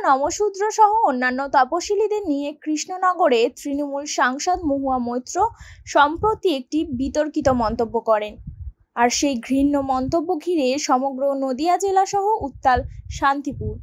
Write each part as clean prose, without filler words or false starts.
নমশূদ্র সহ অন্যান্য তপশিলীদের নিয়ে কৃষ্ণনগরে তৃণমূল সাংসদ মহুয়া মৈত্র সম্প্রতি একটি বিতর্কিত মন্তব্য করেন। আর সেই ঘৃণ্য মন্তব্য ঘিরে সমগ্র নদিয়া জেলা সহ উত্তাল শান্তিপুর।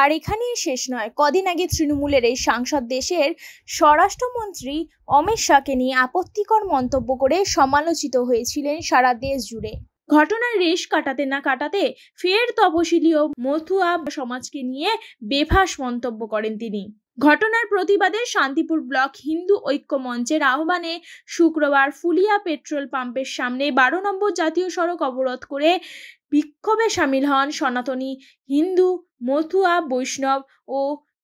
আর এখানেই শেষ নয়, কদিন আগে তৃণমূলের এই সাংসদ দেশের স্বরাষ্ট্রমন্ত্রী অমিত শাহকে নিয়ে আপত্তিকর মন্তব্য করে সমালোচিত হয়েছিলেন সারা দেশ জুড়ে। ঘটনার রেশ কাটাতে না কাটাতে ফের তপশিলি ও মতুয়া সমাজকে নিয়ে বেফাঁস মন্তব্য করেন তিনি। ঘটনার প্রতিবাদে শান্তিপুর ব্লক হিন্দু ঐক্য মঞ্চের আহ্বানে শুক্রবার ফুলিয়া পেট্রোল পাম্পের সামনে 12 নম্বর জাতীয় সড়ক অবরোধ করে বিক্ষোভে সামিল হন সনাতনী, হিন্দু, মতুয়া, বৈষ্ণব ও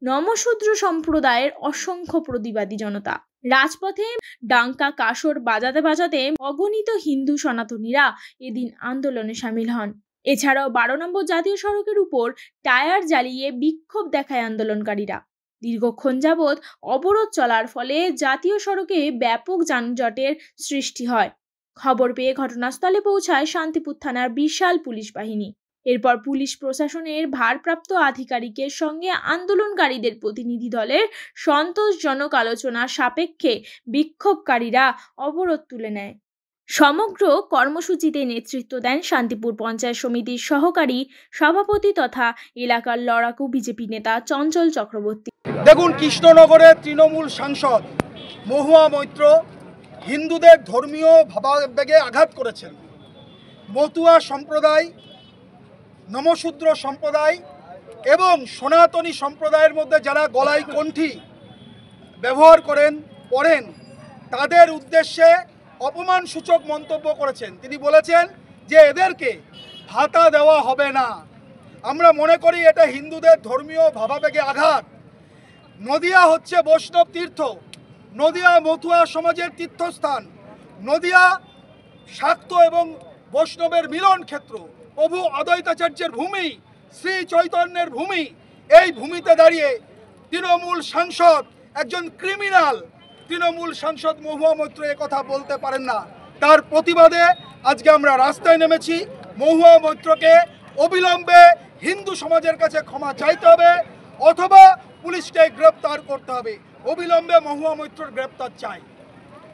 নমশূদ্র সম্প্রদায়ের অসংখ্য প্রতিবাদী জনতা। রাজপথে ডাঙ্কা কাসর বাজাতে বাজাতে অগণিত হিন্দু সনাতনীরা এদিন আন্দোলনে সামিল হন। এছাড়াও 12 নম্বর জাতীয় সড়কের উপর টায়ার জ্বালিয়ে বিক্ষোভ দেখায় আন্দোলনকারীরা। দীর্ঘক্ষণ যাবৎ অবরোধ চলার ফলে জাতীয় সড়কে ব্যাপক যানজটের সৃষ্টি হয়। খবর পেয়ে ঘটনাস্থলে পৌঁছায় শান্তিপুর থানার বিশাল পুলিশ বাহিনী। এরপর পুলিশ প্রশাসনের ভারপ্রাপ্ত আধিকারিকের সঙ্গে আন্দোলনকারীদের প্রতিনিধি দলের সন্তোষজনক আলোচনা সাপেক্ষে বিক্ষোভকারীরা অবরোধ তুলে নেয়। সমগ্র কর্মসূচিতে নেতৃত্ব দেন শান্তিপুর পঞ্চায়েত সমিতির সহকারী সভাপতি তথা এলাকার লড়াকু বিজেপি নেতা চঞ্চল চক্রবর্তী। দেখুন, কৃষ্ণনগরের তৃণমূল সাংসদ মহুয়া মৈত্র হিন্দুদের ধর্মীয় ভাবাবেগে আঘাত করেছেন। মতুয়া সম্প্রদায়, নমশূদ্র সম্প্রদায় এবং সনাতনী সম্প্রদায়ের মধ্যে যারা গলায় কণ্ঠি ব্যবহার পড়েন তাদের উদ্দেশ্যে অপমানসূচক মন্তব্য করেছেন। তিনি বলেছেন যে এদেরকে ভাতা দেওয়া হবে না। আমরা মনে করি এটা হিন্দুদের ধর্মীয় ভাবাবেগে আঘাত। নদিয়া হচ্ছে বৈষ্ণব তীর্থ, নদিয়া মতুয়া সমাজের তীর্থস্থান, নদিয়া শাক্ত এবং বৈষ্ণবের মিলন ক্ষেত্র, প্রভু অদ্বৈতাচার্যের ভূমি, শ্রী চৈতন্যের ভূমি। এই ভূমিতে দাঁড়িয়ে তৃণমূল সাংসদ, একজন ক্রিমিনাল তৃণমূল সাংসদ মহুয়া মৈত্র কথা বলতে পারেন না। তার প্রতিবাদে আজকে আমরা রাস্তায় নেমেছি। মহুয়া মৈত্রকে অবিলম্বে হিন্দু সমাজের কাছে ক্ষমা চাইতে হবে অথবা পুলিশকে গ্রেপ্তার করতে হবে। অবিলম্বে মহুয়া মৈত্রর গ্রেপ্তার চাই।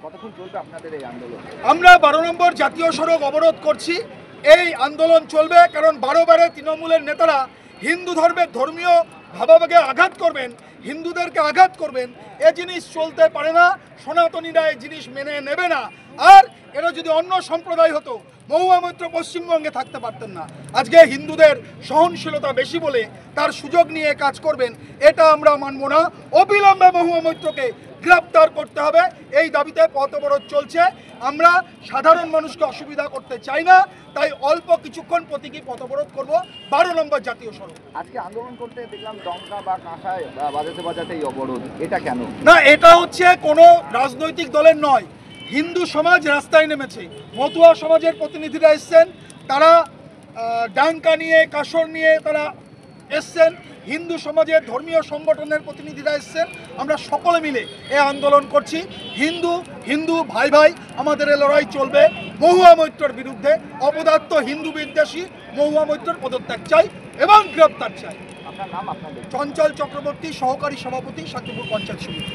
কতক্ষণ চলবে আপনাদের এই আন্দোলন? আমরা 12 নম্বর জাতীয় সড়ক অবরোধ করছি। এই আন্দোলন চলবে কারণ বারে তৃণমূলের নেতারা হিন্দু ধর্মের ধর্মীয় ভাবাবেগে আঘাত করবেন, হিন্দুদেরকে আঘাত করবেন। এ জিনিস চলতে পারে না। সনাতনীরা এই জিনিস মেনে নেবে না। আর এরা যদি অন্য সম্প্রদায় হতো, মহুয়া মৈত্র পশ্চিমবঙ্গে থাকতে পারতেন না। আজকে হিন্দুদের সহনশীলতা বেশি বলে তার সুযোগ নিয়ে কাজ করবেন, এটা আমরা মানব না। অবিলম্বে মহুয়া মৈত্রকে গ্রেপ্তার করতে হবে। এই দাবিতে পথ অবরোধ চলছে। আমরা সাধারণ মানুষকে অসুবিধা করতে চাই না, তাই অল্প কিছুক্ষণ প্রতীকী পথ অবরোধ করব 12 নম্বর জাতীয় সড়ক। আজকে আন্দোলন করতে দেখলাম ডঙ্কা বা কাঁসায় বাজাতে এই অবরোধ, এটা কেন? না, এটা হচ্ছে কোনো রাজনৈতিক দলের নয়। হিন্দু সমাজ রাস্তায় নেমেছে, মতুয়া সমাজের প্রতিনিধিরা এসছেন, তারা ডাঙ্কা নিয়ে, কাসর নিয়ে তারা এসছেন, হিন্দু সমাজের ধর্মীয় সংগঠনের প্রতিনিধিরা এসছেন। আমরা সকলে মিলে এই আন্দোলন করছি। হিন্দু ভাই ভাই আমাদের এই লড়াই চলবে মহুয়া মৈত্রর বিরুদ্ধে। অপদার্থ হিন্দু বিদ্বেষী মহুয়া মৈত্রর পদত্যাগ চাই এবং গ্রেপ্তার চাই। আপনার নাম? আপনাদের? চঞ্চল চক্রবর্তী, সহকারী সভাপতি, শান্তিপুর পঞ্চায়েত সমিতি।